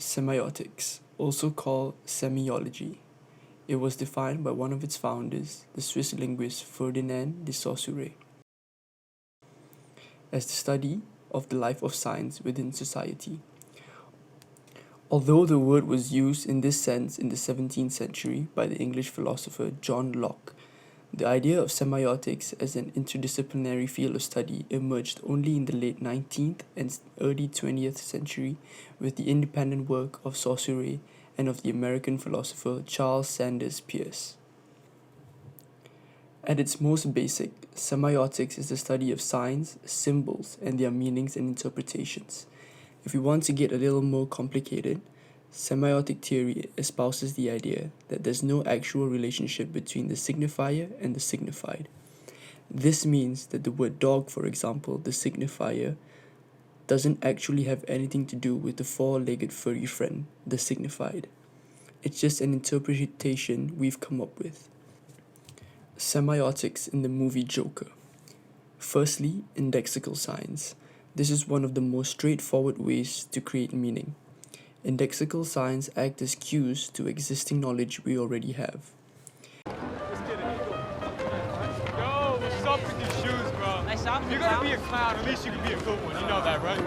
Semiotics, also called semiology. It was defined by one of its founders, the Swiss linguist Ferdinand de Saussure, as the study of the life of science within society. Although the word was used in this sense in the 17th century by the English philosopher John Locke, the idea of semiotics as an interdisciplinary field of study emerged only in the late 19th and early 20th century with the independent work of Saussure and of the American philosopher Charles Sanders Peirce. At its most basic, semiotics is the study of signs, symbols, and their meanings and interpretations. If we want to get a little more complicated, semiotic theory espouses the idea that there's no actual relationship between the signifier and the signified. This means that the word dog, for example, the signifier, doesn't actually have anything to do with the four-legged furry friend, the signified. It's just an interpretation we've come up with. Semiotics in the movie Joker. Firstly, indexical signs. This is one of the most straightforward ways to create meaning. Indexical signs act as cues to existing knowledge we already have. Yo, what's up with your shoes, bro? Nice socks. You're gonna be a clown, at least you can be a good one. You know that, right?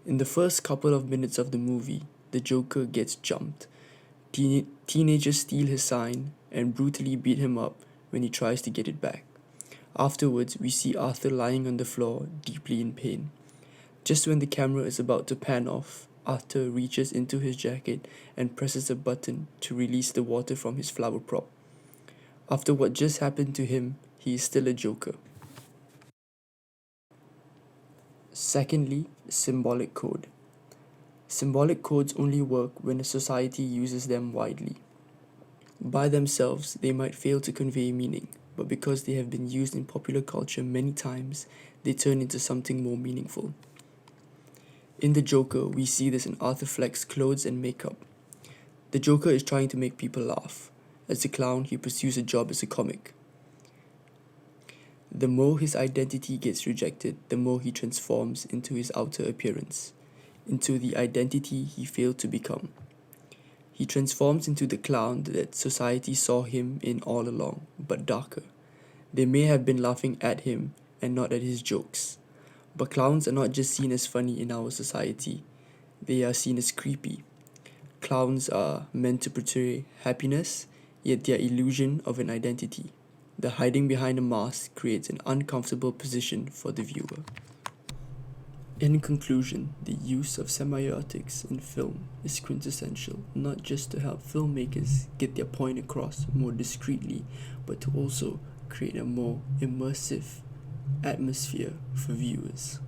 In the first couple of minutes of the movie, the Joker gets jumped. Teenagers steal his sign and brutally beat him up when he tries to get it back. Afterwards, we see Arthur lying on the floor, deeply in pain. Just when the camera is about to pan off, Arthur reaches into his jacket and presses a button to release the water from his flower prop. After what just happened to him, he is still a Joker. Secondly, symbolic code. Symbolic codes only work when a society uses them widely. By themselves, they might fail to convey meaning, but because they have been used in popular culture many times, they turn into something more meaningful. In The Joker, we see this in Arthur Fleck's clothes and makeup. The Joker is trying to make people laugh. As a clown, he pursues a job as a comic. The more his identity gets rejected, the more he transforms into his outer appearance, into the identity he failed to become. He transforms into the clown that society saw him in all along, but darker. They may have been laughing at him and not at his jokes. But clowns are not just seen as funny in our society. They are seen as creepy. Clowns are meant to portray happiness, yet their illusion of an identity. The hiding behind a mask creates an uncomfortable position for the viewer. In conclusion, the use of semiotics in film is quintessential, not just to help filmmakers get their point across more discreetly, but to also create a more immersive atmosphere for viewers.